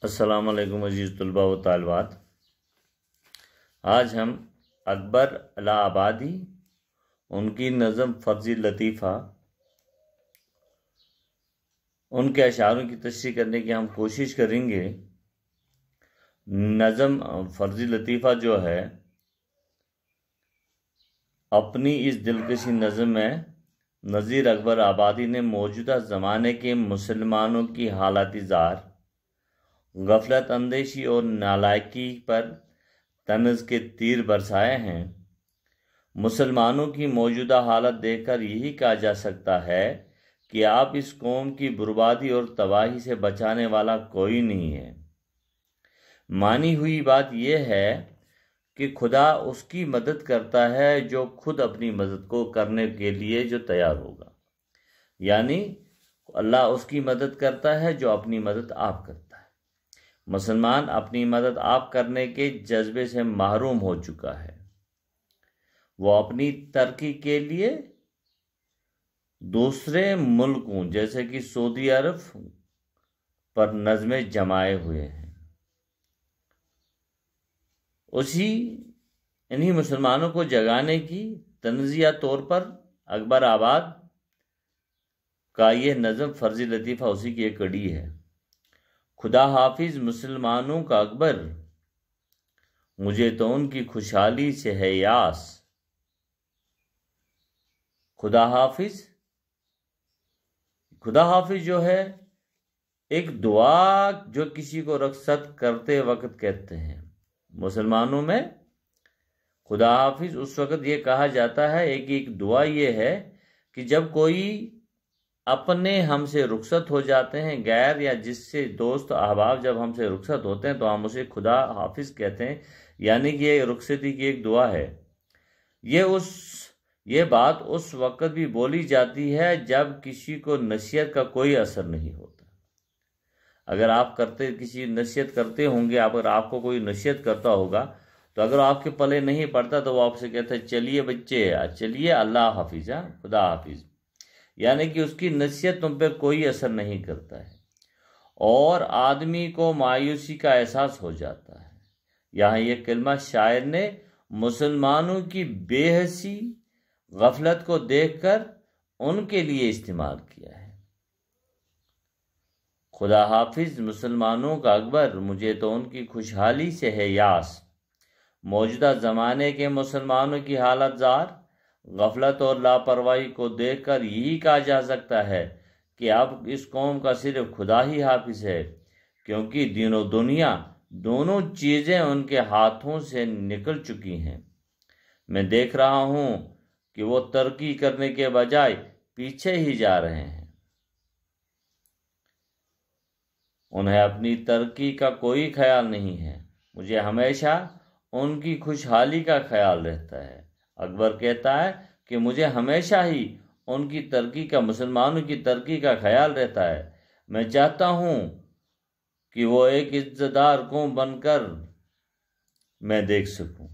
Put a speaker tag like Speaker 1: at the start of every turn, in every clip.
Speaker 1: السلام علیکم عزیز طلباء و طالبات۔ آج ہم اکبر الہ آبادی ان کی نظم فرزی لطیفہ ان کے اشعاروں کی تشریح کرنے کی ہم کوشش کریں گے۔ نظم فرزی لطیفہ جو ہے اپنی اس دلکشی نظم میں نظیر اکبر آبادی نے موجودہ زمانے کے مسلمانوں کی حالت زار، غفلت اندیشی اور نالائکی پر طنز کے تیر برسائے ہیں۔ مسلمانوں کی موجودہ حالت دیکھ کر یہی کہا جا سکتا ہے کہ آپ اس قوم کی بربادی اور تباہی سے بچانے والا کوئی نہیں ہے۔ مانی ہوئی بات یہ ہے کہ خدا اس کی مدد کرتا ہے جو خود اپنی مدد کو کرنے کے لیے جو تیار ہوگا، یعنی اللہ اس کی مدد کرتا ہے جو اپنی مدد آپ کرتا ہے۔ مسلمان اپنی مدد آپ کرنے کے جذبے سے محروم ہو چکا ہے۔ وہ اپنی ترقی کے لیے دوسرے ملکوں جیسے کہ سعودی عرب پر نظمیں جمائے ہوئے ہیں۔ انہی مسلمانوں کو جگانے کی تنزیہ طور پر اکبر آباد کا یہ نظم فرزی لطیفہ اسی کی ایک کڑی ہے۔ خدا حافظ مسلمانوں کا اکبر، مجھے تو ان کی خوشحالی سے ہے یاس۔ خدا حافظ جو ہے ایک دعا جو کسی کو رخصت کرتے وقت کہتے ہیں۔ مسلمانوں میں خدا حافظ اس وقت یہ کہا جاتا ہے، ایک دعا یہ ہے کہ جب کوئی اپنے ہم سے رخصت ہو جاتے ہیں، غیر یا جس سے دوست احباب جب ہم سے رخصت ہوتے ہیں تو ہم اسے خدا حافظ کہتے ہیں، یعنی کہ یہ رخصتی کی ایک دعا ہے۔ یہ بات اس وقت بھی بولی جاتی ہے جب کسی کو نصیحت کا کوئی اثر نہیں ہوتا۔ اگر آپ کسی نصیحت کرتے ہوں گے، اگر آپ کو کوئی نصیحت کرتا ہوگا تو اگر آپ کے پلے نہیں پڑتا تو وہ آپ سے کہتا ہے چلیے بچے، چلیے اللہ حافظ، خدا حافظ، یعنی کہ اس کی نصیحت تم پہ کوئی اثر نہیں کرتا ہے اور آدمی کو مایوسی کا احساس ہو جاتا ہے۔ یہاں یہ کلمہ شاعر نے مسلمانوں کی بے حسی غفلت کو دیکھ کر ان کے لیے استعمال کیا ہے۔ خدا حافظ مسلمانوں کا اکبر، مجھے تو ان کی خوشحالی سے ہے یاس۔ موجودہ زمانے کے مسلمانوں کی حالت زار، غفلت اور لاپرواہی کو دیکھ کر یہی کہا جا سکتا ہے کہ اب اس قوم کا صرف خدا ہی حافظ ہے، کیونکہ دین و دنیا دونوں چیزیں ان کے ہاتھوں سے نکل چکی ہیں۔ میں دیکھ رہا ہوں کہ وہ ترقی کرنے کے بجائے پیچھے ہی جا رہے ہیں۔ انہیں اپنی ترقی کا کوئی خیال نہیں ہے، مجھے ہمیشہ ان کی خوشحالی کا خیال رہتا ہے۔ اکبر کہتا ہے کہ مجھے ہمیشہ ہی ان کی ترقی کا، مسلمانوں کی ترقی کا خیال رہتا ہے۔ میں چاہتا ہوں کہ وہ ایک عزت دار قوم بن کر میں دیکھ سکوں،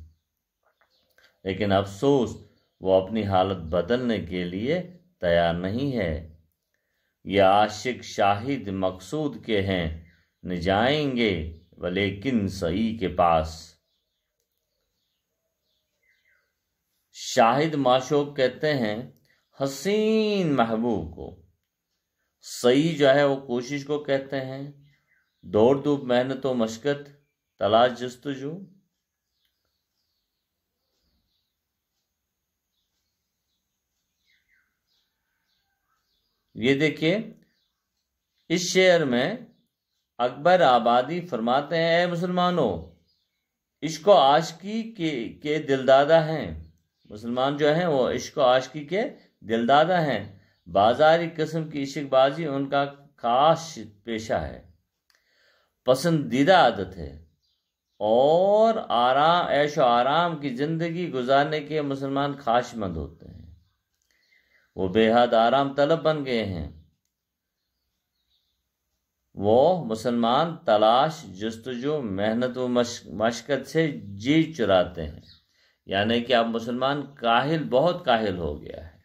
Speaker 1: لیکن افسوس وہ اپنی حالت بدلنے کے لیے تیار نہیں ہے۔ یہ عاشق شاہد مقصود کے ہیں، نہ جائیں گے ولیکن سعی کے پاس۔ شاہد معشوق کہتے ہیں حسین محبوب کو، سعی جو ہے وہ کوشش کو کہتے ہیں، دوڑ دھوپ محنت و مشقت تلاش جستجو۔ یہ دیکھیے اس شعر میں اکبر آبادی فرماتے ہیں، اے مسلمانوں، عشق و عاشقی کے دلدادہ ہیں۔ مسلمان جو ہیں وہ عشق و عاشقی کے دلدادہ ہیں۔ بازاری قسم کی عشق بازی ان کا خاص پیشہ ہے، پسندیدہ عادت ہے، اور عیش و آرام کی زندگی گزارنے کے مسلمان خواہشمند ہوتے ہیں۔ وہ بے حد آرام طلب بن گئے ہیں۔ وہ مسلمان تلاش جستجو محنت و مشقت سے جی چراتے ہیں، یعنی کہ اب مسلمان کاہل، بہت کاہل ہو گیا ہے۔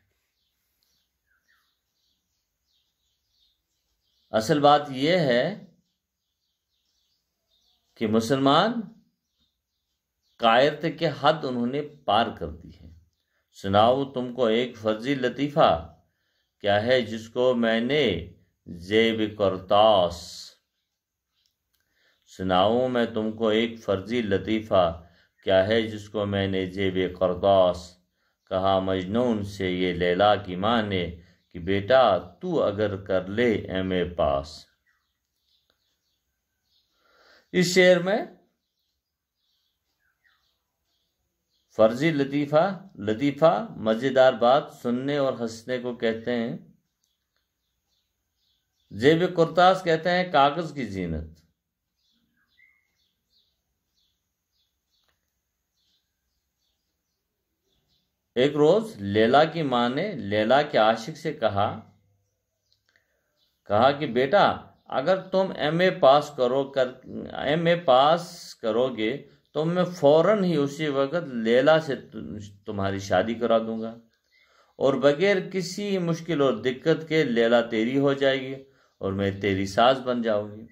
Speaker 1: اصل بات یہ ہے کہ مسلمان قائرت کے حد انہوں نے پار کر دی ہے۔ سناؤ تم کو ایک فرضی لطیفہ، کیا ہے جس کو میں نے زیب کرتاس، سناؤں میں تم کو ایک فرضی لطیفہ، کیا ہے جس کو میں نے زیب کرتاس، کہا مجنون سے یہ لیلا کی ماں نے کہ بیٹا تو اگر کر لے ایم اے پاس۔ اس شعر میں فرضی لطیفہ مزیدار بات سننے اور ہنسنے کو کہتے ہیں۔ زیب کرتاس کہتے ہیں کاغذ کی زینت۔ ایک روز لیلا کی ماں نے لیلا کے عاشق سے کہا کہ بیٹا اگر تم ایم اے پاس کرو گے تو میں فوراً ہی اسی وقت لیلا سے تمہاری شادی کرا دوں گا، اور بغیر کسی مشکل اور دقت کے لیلا تیری ہو جائے گی اور میں تیری ساز بن جاؤں گی،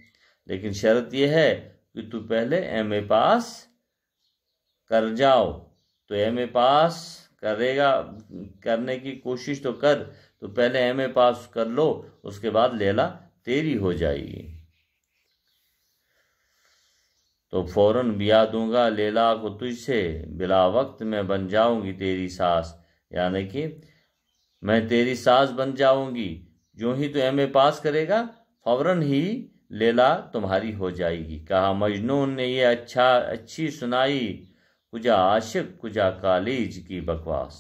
Speaker 1: لیکن شرط یہ ہے کہ تو پہلے ایم اے پاس کر جاؤ۔ تو ایم اے پاس کرنے کی کوشش تو کر، تو پہلے ایم اے پاس کر لو، اس کے بعد لیلا تیری ہو جائے گی۔ تو فوراً بیاہ دوں گا لیلا کو تجھ سے، بلا وقت میں بن جاؤں گی تیری ساس، یعنی کہ میں تیری ساز بن جاؤں گی، جو ہی تو ایم اے پاس کرے گا فوراً ہی لیلا تمہاری ہو جائے گی۔ کہا مجنون نے یہ اچھی سنائی، کجا عاشق کجا کالج کی بکواس۔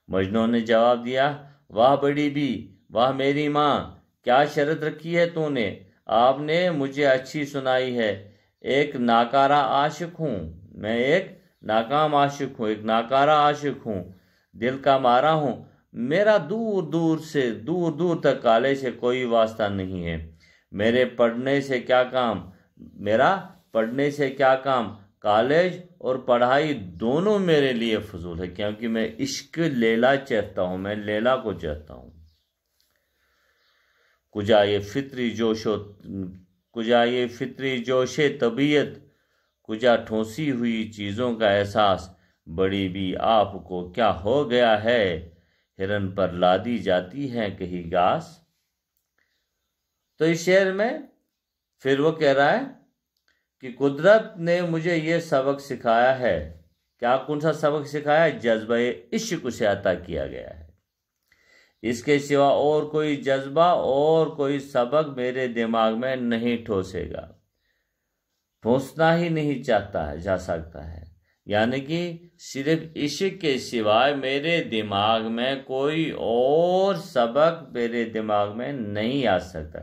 Speaker 1: مجنون نے جواب دیا واہ بڑی بھی، واہ میری ماں، کیا شرط رکھی ہے تو نے؟ آپ نے مجھے اچھی سنائی ہے، ایک ناکارہ عاشق ہوں میں، ایک ناکام عاشق ہوں، ایک ناکارہ عاشق ہوں، دل کا مارا ہوں، میرا دور دور تک کالج سے کوئی واسطہ نہیں ہے، میرا پڑھنے سے کیا کام، کالج اور پڑھائی دونوں میرے لیے فضول ہے، کیونکہ میں عشق لیلا چاہتا ہوں، میں لیلا کو چاہتا ہوں۔ کجا یہ فطری جوش طبیعت، کجا ٹھونسی ہوئی چیزوں کا احساس، بڑی بھی آپ کو کیا ہو گیا ہے، ہرن پر لادی جاتی ہے کہیں گھاس۔ تو اس شعر میں پھر وہ کہہ رہا ہے کہ قدرت نے مجھے یہ سبق سکھایا ہے، کیا کون سا سبق سکھایا ہے؟ جذبہ عشق اسے عطا کیا گیا ہے، اس کے سوا اور کوئی جذبہ اور کوئی سبق میرے دماغ میں نہیں ٹھوسے گا، ٹھوسنا ہی نہیں جا سکتا ہے، یعنی کہ صرف عشق کے سوائے میرے دماغ میں کوئی اور سبق میرے دماغ میں نہیں آ سکتا،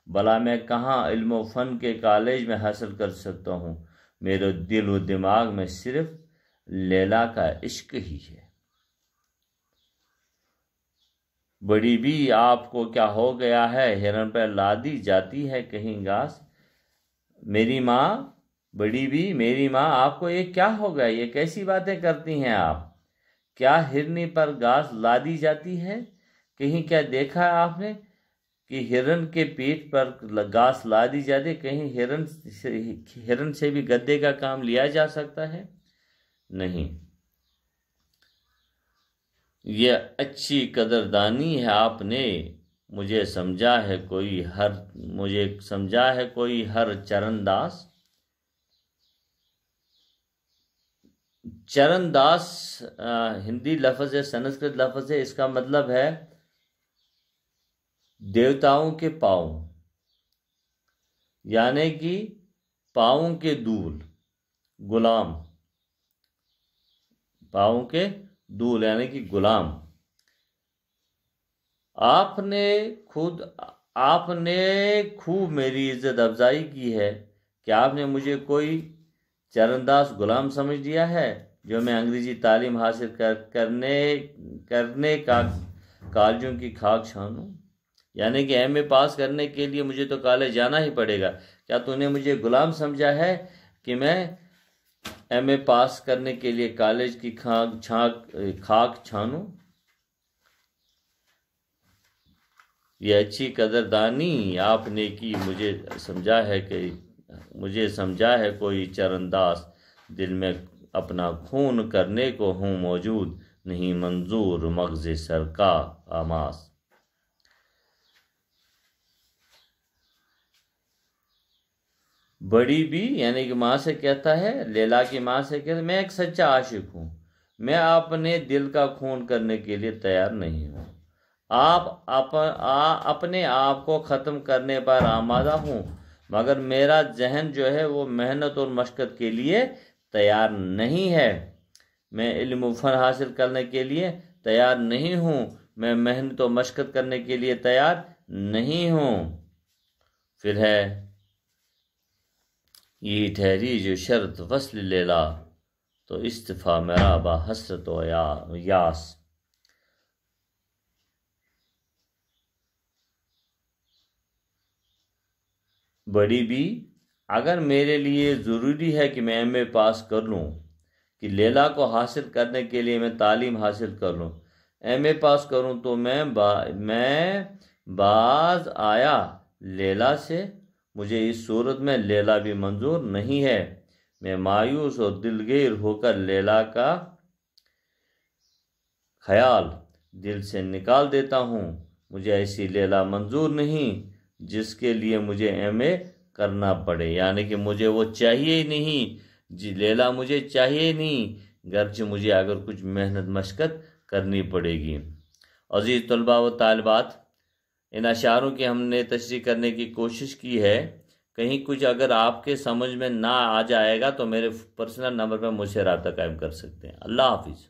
Speaker 1: بھلا میں کہاں علم و فن کے کالج میں حاصل کر سکتا ہوں، میرے دل و دماغ میں صرف لیلا کا عشق ہی ہے۔ بڑی بھی آپ کو کیا ہو گیا ہے، ہرن پر لادی جاتی ہے کہیں گھاس۔ میری ماں، بڑی بھی میری ماں، آپ کو یہ کیا ہو گیا، یہ کیسی باتیں کرتی ہیں آپ؟ کیا ہرنی پر گھاس لادی جاتی ہے؟ کہیں کیا دیکھا ہے آپ نے کہ ہرن کے پیٹھ پر گھاس لادی جاتی ہے؟ کہیں ہرن سے بھی گدے کا کام لیا جا سکتا ہے؟ نہیں۔ یہ اچھی قدردانی ہے آپ نے، مجھے سمجھا ہے کوئی ہر چرنداس۔ چرنداس ہندی لفظ ہے، سنسکرت لفظ ہے، اس کا مطلب ہے دیوتاؤں کے پاؤں، یعنی کہ پاؤں کے دول، غلام، پاؤں کے دول یعنی کہ غلام۔ آپ نے خوب میری عزت افزائی کی ہے کہ آپ نے مجھے کوئی چرنداز غلام سمجھ لیا ہے جو میں انگریزی تعلیم حاصل کرنے کا کالجوں کی خاک چھانوں، یعنی کہ ایم اے پاس کرنے کے لیے مجھے تو کالج جانا ہی پڑے گا، کیا تو نے مجھے غلام سمجھا ہے کہ میں ایم اے پاس کرنے کے لیے کالج کی خاک چھانوں؟ یہ اچھی قدردانی آپ نے کی، مجھے سمجھا ہے کہ مجھے سمجھا ہے کوئی چرانداز، دل میں اپنا خون کرنے کو ہوں موجود، نہیں منظور مغز سر کا آماس۔ بڑی بھی یعنی کہ ماں سے کہتا ہے، لیلا کی ماں سے کہتا ہے، میں ایک سچا عاشق ہوں، میں اپنے دل کا خون کرنے کے لیے تیار نہیں ہوں، اپنے آپ کو ختم کرنے پر آمادہ ہوں، مگر میرا ذہن جو ہے وہ محنت اور مشقت کے لیے تیار نہیں ہے، میں علم و فن حاصل کرنے کے لیے تیار نہیں ہوں، میں محنت و مشقت کرنے کے لیے تیار نہیں ہوں۔ پھر ہے یہ ٹھہری جو شرط وصل لیلا، تو استفا میرا با حسرت و یاس۔ بڑی بھی، اگر میرے لیے ضروری ہے کہ میں ایم اے پاس کر لوں، کہ لیلا کو حاصل کرنے کے لیے میں تعلیم حاصل کر لوں، ایم اے پاس کروں، تو میں باز آیا لیلا سے، مجھے اس صورت میں لیلا بھی منظور نہیں ہے، میں مایوس اور دلگیر ہو کر لیلا کا خیال دل سے نکال دیتا ہوں، مجھے ایسی لیلا منظور نہیں جس کے لیے مجھے ایم اے کرنا پڑے، یعنی کہ مجھے وہ چاہیے ہی نہیں، جی لیلا مجھے چاہیے نہیں، گرچہ مجھے اگر کچھ محنت مشقت کرنی پڑے گی۔ عزیز طلباء و طالبات، ان اشعاروں کی ہم نے تشریح کرنے کی کوشش کی ہے، کہیں کچھ اگر آپ کے سمجھ میں نہ آ جائے گا تو میرے پرسنل نمبر پر مجھ سے رابطہ قائم کر سکتے ہیں۔ اللہ حافظ۔